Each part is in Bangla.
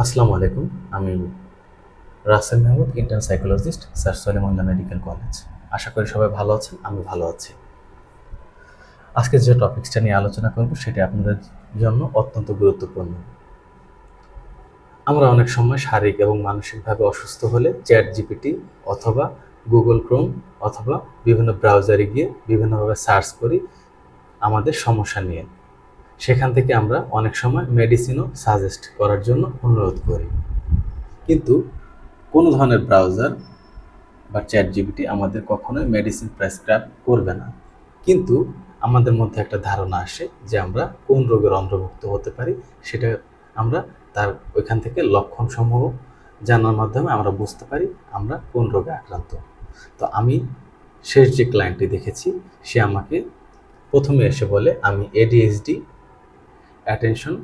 আসসালামু আলাইকুম। আমি Rasel Mahmud, intern psychologist, Sir Salimullah medical college. আশা করি সবাই ভালো আছেন, আমি ভালো আছি। আজকে যে টপিকসটা নিয়ে আলোচনা করব সেটি আপনাদের জন্য অত্যন্ত গুরুত্বপূর্ণ। আমরা অনেক সময় শারীরিক এবং মানসিকভাবে অসুস্থ হলে চ্যাট জিপিটি অথবা গুগল ক্রোম অথবা বিভিন্ন ব্রাউজারে গিয়ে বিভিন্নভাবে সার্চ করি আমাদের সমস্যা নিয়ে। সেখান থেকে আমরা অনেক সময় মেডিসিনও সাজেস্ট করার জন্য অনুরোধ করি, কিন্তু কোনো ধরনের ব্রাউজার বা চ্যাট জিপিটি আমাদের কখনোই মেডিসিন প্রেসক্রাইব করবে না। কিন্তু আমাদের মধ্যে একটা ধারণা আসে যে আমরা কোন রোগের অন্তর্ভুক্ত হতে পারি, সেটা আমরা তার ওইখান থেকে লক্ষণসমূহ জানার মাধ্যমে আমরা বুঝতে পারি আমরা কোন রোগে আক্রান্ত। তো আমি শেষ যে ক্লায়েন্টটি দেখেছি, সে আমাকে প্রথমে এসে বলে আমি ADHD, attention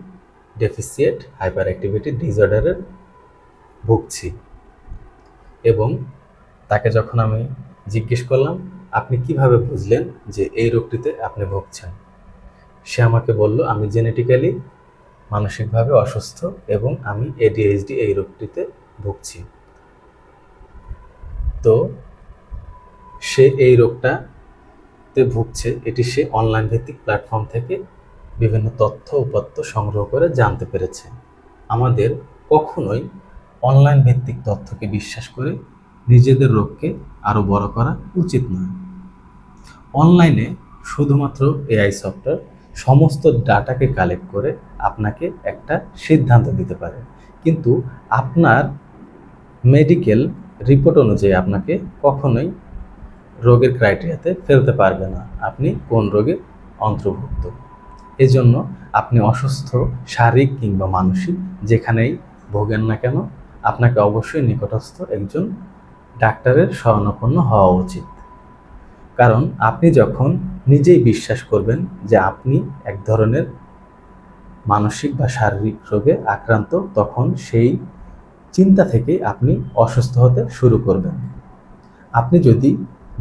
deficit hyper activity ডিসঅর্ডারের ভুগছি। এবং তাকে যখন আমি জিজ্ঞেস করলাম আপনি কিভাবে বুঝলেন যে এই রোগটিতে আপনি ভুগছেন, সে আমাকে বলল আমি জেনেটিক্যালি মানসিকভাবে অসুস্থ এবং আমি এডিএইচডি এই রোগটিতে ভুগছি। তো সে এই রোগটাতে ভুগছে এটি সে অনলাইন ভিত্তিক প্ল্যাটফর্ম থেকে বিভিন্ন তথ্য উপাত্ত সংগ্রহ করে জানতে পেরেছে। আমাদের কখনোই অনলাইন ভিত্তিক তথ্যকে বিশ্বাস করে নিজেদের রোগকে আরও বড় করা উচিত নয়। অনলাইনে শুধুমাত্র এআই সফটওয়্যার সমস্ত ডাটাকে কালেক্ট করে আপনাকে একটা সিদ্ধান্ত দিতে পারে, কিন্তু আপনার মেডিকেল রিপোর্ট অনুযায়ী আপনাকে কখনোই রোগের ক্রাইটেরিয়াতে ফেলতে পারবে না আপনি কোন রোগে অন্তর্ভুক্ত। এজন্য আপনি অসুস্থ শারীরিক কিংবা মানসিক যেখানেই ভোগেন না কেন, আপনাকে অবশ্যই নিকটস্থ একজন ডাক্তারের শরণাপন্ন হওয়া উচিত। কারণ আপনি যখন নিজেই বিশ্বাস করবেন যে আপনি এক ধরনের মানসিক বা শারীরিক রোগে আক্রান্ত, তখন সেই চিন্তা থেকেই আপনি অসুস্থ হতে শুরু করবেন। আপনি যদি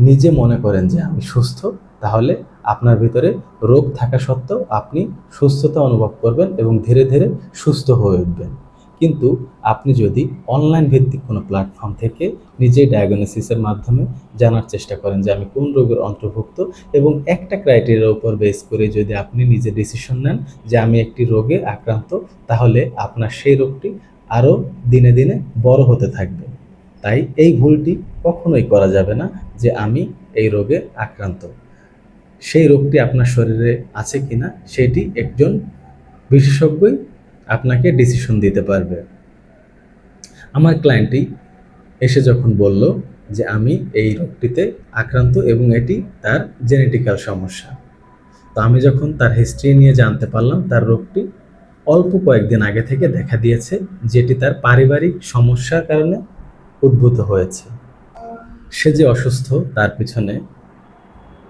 নিজে মনে করেন যে আমি সুস্থ, তাহলে আপনার ভিতরে রোগ থাকা সত্ত্বেও আপনি সুস্থতা অনুভব করবেন এবং ধীরে ধীরে সুস্থ হয়ে উঠবেন। কিন্তু আপনি যদি অনলাইন ভিত্তিক কোনো প্ল্যাটফর্ম থেকে নিজেই ডায়াগনোসিসের মাধ্যমে জানার চেষ্টা করেন যে আমি কোন রোগের অন্তর্ভুক্ত, এবং একটা ক্রাইটেরিয়ার উপর বেস করে যদি আপনি নিজে ডিসিশন নেন যে আমি একটি রোগে আক্রান্ত, তাহলে আপনার সেই রোগটি আরও দিনে দিনে বড় হতে থাকবে। তাই এই ভুলটি কখনোই করা যাবে না যে আমি এই রোগে আক্রান্ত। সেই রোগটি আপনার শরীরে আছে কিনা সেটি একজন বিশেষজ্ঞই আপনাকে ডিসিশন দিতে পারবে। আমার ক্লায়েন্টটি এসে যখন বলল যে আমি এই রোগটিতে আক্রান্ত এবং এটি তার জেনেটিক্যাল সমস্যা, তো আমি যখন তার হিস্ট্রি নিয়ে জানতে পারলাম তার রোগটি অল্প কয়েকদিন আগে থেকে দেখা দিয়েছে, যেটি তার পারিবারিক সমস্যার কারণে উদ্ভূত হয়েছে। সে যে অসুস্থ তার পিছনে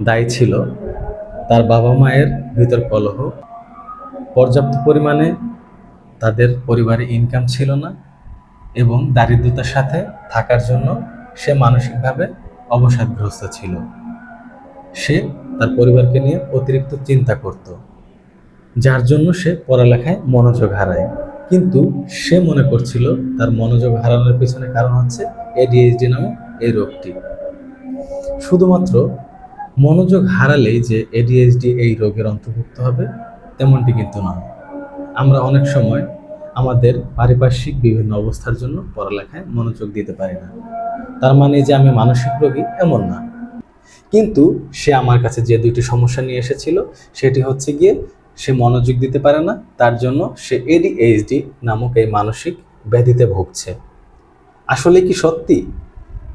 দায়ী ছিল তার বাবা মায়ের ভিতর কলহ, পর্যাপ্ত পরিমাণে তাদের পরিবারে ইনকাম ছিল না এবং দারিদ্রতার সাথে থাকার জন্য সে মানসিকভাবে অবসাদগ্রস্ত ছিল। সে তার পরিবারকে নিয়ে অতিরিক্ত চিন্তা করত, যার জন্য সে পড়ালেখায় মনোযোগ হারায়। কিন্তু সে মনে করছিল তার মনোযোগ হারানোর পিছনে কারণ হচ্ছে এডিএইচডি নামক এই রোগটি। শুধুমাত্র মনোযোগ হারালেই যে এডিএইচডি এই রোগের অন্তর্ভুক্ত হবে তেমনটি কিন্তু নয়। আমরা অনেক সময় আমাদের পারিপার্শ্বিক বিভিন্ন অবস্থার জন্য পড়ালেখায় মনোযোগ দিতে পারি না, তার মানে যে আমি মানসিক রোগী এমন না। কিন্তু সে আমার কাছে যে দুইটি সমস্যা নিয়ে এসেছিল সেটি হচ্ছে গিয়ে সে মনোযোগ দিতে পারে না, তার জন্য সে এডিএইচডি নামক এই মানসিক ব্যাধিতে ভুগছে। আসলে কি সত্যি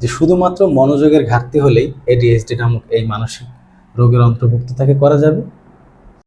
যে শুধুমাত্র মনোযোগের ঘাটতি হলেই এডিএইচডি নামক এই মানসিক রোগের অন্তর্ভুক্ত তাকে করা যাবে?